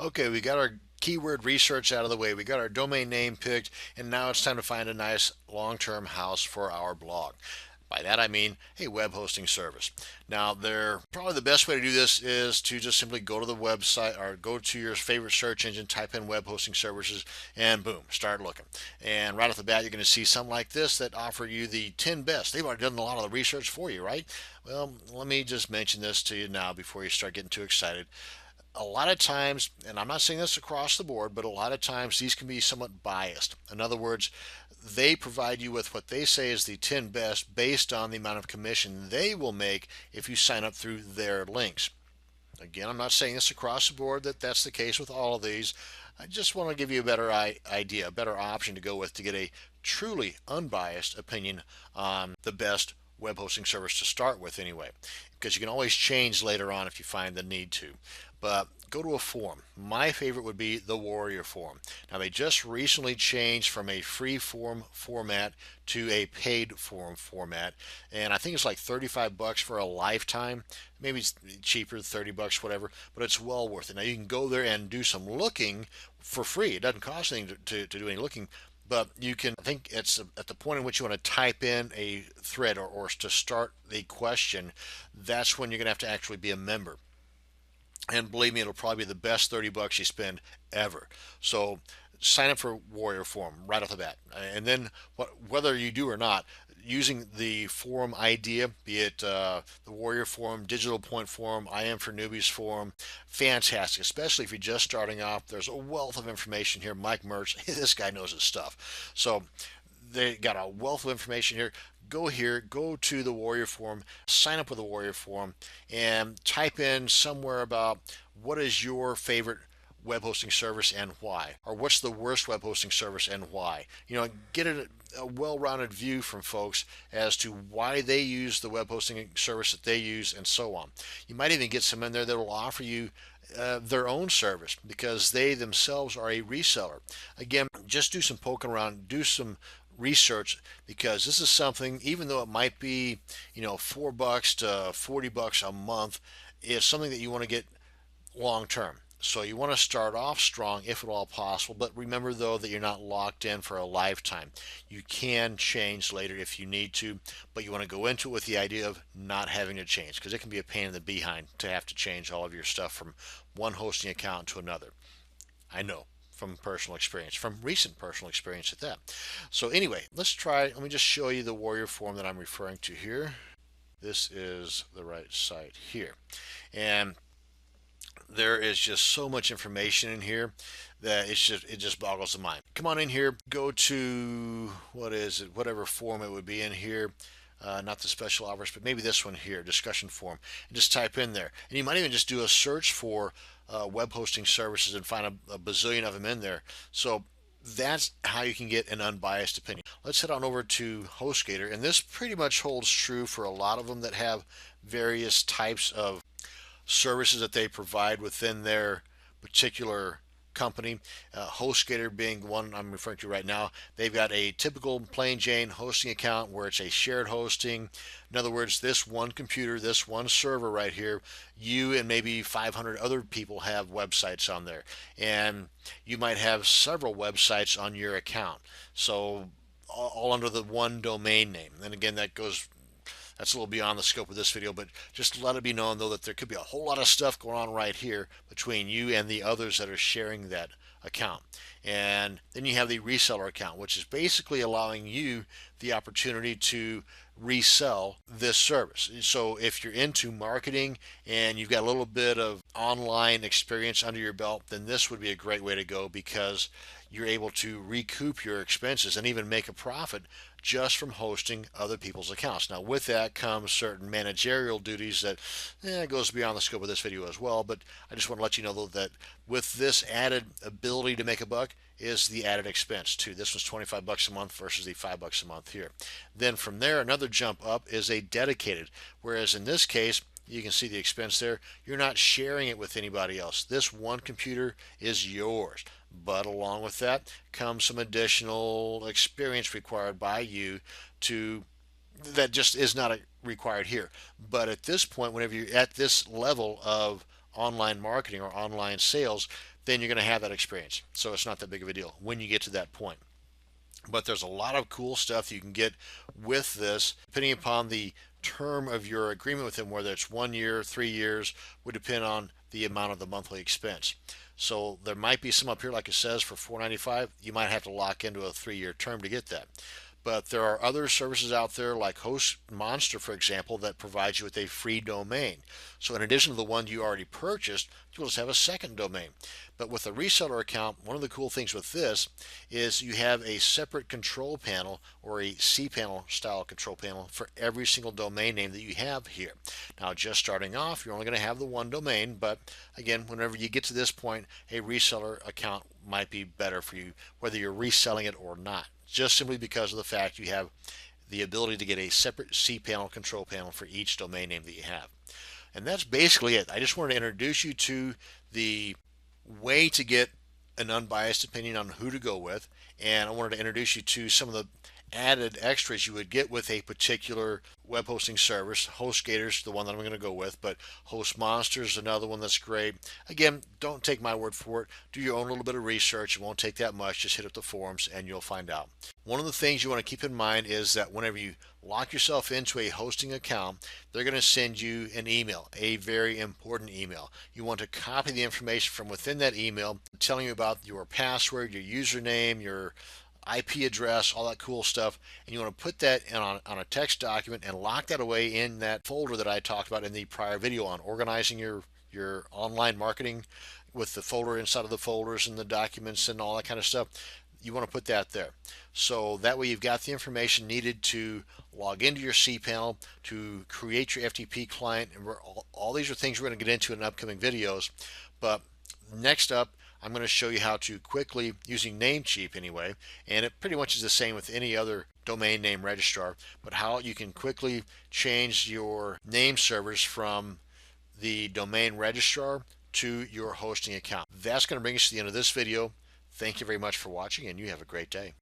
Okay, we got our keyword research out of the way. We got our domain name picked, and now it's time to find a nice long-term house for our blog. By that I mean a web hosting service. Now, probably the best way to do this is to just simply go to the website or go to your favorite search engine, type in web hosting services, and boom, start looking. And right off the bat, you're going to see something like this that offer you the 10 best. They've already done a lot of the research for you, right? Well, let me just mention this to you now before you start getting too excited. A lot of times, and I'm not saying this across the board, but a lot of times these can be somewhat biased. In other words, they provide you with what they say is the 10 best based on the amount of commission they will make if you sign up through their links. Again, I'm not saying this across the board that that's the case with all of these. I just want to give you a better idea, a better option to go with to get a truly unbiased opinion on the best web hosting service to start with anyway, because you can always change later on if you find the need to. But go to a forum. My favorite would be the Warrior Forum. Now, they just recently changed from a free forum format to a paid forum format, and I think it's like 35 bucks for a lifetime. Maybe it's cheaper, 30 bucks, whatever, but it's well worth it. Now, you can go there and do some looking for free. It doesn't cost anything to do any looking, but you can, I think it's at the point in which you want to type in a thread or to start a question, that's when you're going to have to actually be a member. And believe me, it'll probably be the best 30 bucks you spend ever. So sign up for Warrior Forum right off the bat. And then whether you do or not, using the forum idea, be it the Warrior Forum, Digital Point Forum, I Am for Newbies Forum, fantastic, especially if you're just starting off. There's a wealth of information here. Mike Mertz, this guy knows his stuff. So they got a wealth of information here. Go here, go to the Warrior Forum, sign up with the Warrior Forum, and type in somewhere about what is your favorite web hosting service and why, or what's the worst web hosting service and why. Get a well-rounded view from folks as to why they use the web hosting service that they use and so on. You might even get some in there that will offer you their own service because they themselves are a reseller. Again, just do some poking around, do some research, because this is something, even though it might be, $4 to $40 a month, is something that you want to get long term. So you want to start off strong if at all possible, but remember though that you're not locked in for a lifetime. You can change later if you need to, but you want to go into it with the idea of not having to change, because it can be a pain in the behind to have to change all of your stuff from one hosting account to another. I know from personal experience, from recent personal experience at that. So anyway, let me just show you the Warrior Forum that I'm referring to here. This is the right site here. And there is just so much information in here that it just boggles the mind. Come on in here, go to, what is it, whatever forum it would be in here. Not the special offers, but maybe this one here, discussion forum, and just type in there. And you might even just do a search for web hosting services and find a bazillion of them in there. So that's how you can get an unbiased opinion. Let's head on over to HostGator, and this pretty much holds true for a lot of them that have various types of services that they provide within their particular company. HostGator being the one I'm referring to right now. They've got a typical plain Jane hosting account where it's a shared hosting. In other words, this one computer, this one server right here, you and maybe 500 other people have websites on there. And you might have several websites on your account. So all under the one domain name. And again, that's a little beyond the scope of this video, but just let it be known though that there could be a whole lot of stuff going on right here between you and the others that are sharing that account. And then you have the reseller account, which is basically allowing you the opportunity to resell this service. So if you're into marketing and you've got a little bit of online experience under your belt, then this would be a great way to go, because you're able to recoup your expenses and even make a profit just from hosting other people's accounts. Now, with that comes certain managerial duties that goes beyond the scope of this video as well, but I just want to let you know though that with this added ability to make a buck is the added expense too. This was 25 bucks a month versus the 5 bucks a month here. Then from there, another jump up is a dedicated, whereas in this case, you can see the expense there. You're not sharing it with anybody else. This one computer is yours. But along with that comes some additional experience required by you that just is not required here. But at this point, whenever you're at this level of online marketing or online sales, then you're going to have that experience. So it's not that big of a deal when you get to that point. But there's a lot of cool stuff you can get with this, depending upon the term of your agreement with them, whether it's 1 year, 3 years, would depend on the amount of the monthly expense. So there might be some up here, like it says, for $4.95. You might have to lock into a 3-year term to get that. But there are other services out there like Host Monster, for example, that provides you with a free domain. So in addition to the one you already purchased, you'll just have a second domain. But with a reseller account, one of the cool things with this is you have a separate control panel or a cPanel style control panel for every single domain name that you have here. Now, just starting off, you're only going to have the one domain, but again, whenever you get to this point, a reseller account might be better for you, whether you're reselling it or not, just simply because of the fact you have the ability to get a separate cPanel control panel for each domain name that you have. And that's basically it. I just wanted to introduce you to the way to get an unbiased opinion on who to go with, and I wanted to introduce you to some of the added extras you would get with a particular web hosting service. HostGator's the one that I'm going to go with, but Host Monster is another one that's great. Again, don't take my word for it. Do your own little bit of research. It won't take that much. Just hit up the forums and you'll find out. One of the things you want to keep in mind is that whenever you lock yourself into a hosting account, they're going to send you an email, a very important email. You want to copy the information from within that email, telling you about your password, your username, your IP address, all that cool stuff, and you want to put that on a text document and lock that away in that folder that I talked about in the prior video on organizing your online marketing, with the folder inside of the folders and the documents and all that kind of stuff. You want to put that there. So that way you've got the information needed to log into your cPanel, to create your FTP client, and all these are things we're going to get into in upcoming videos. But next up, I'm going to show you how to quickly, using Namecheap anyway, and it pretty much is the same with any other domain name registrar, but how you can quickly change your name servers from the domain registrar to your hosting account. That's going to bring us to the end of this video. Thank you very much for watching, and you have a great day.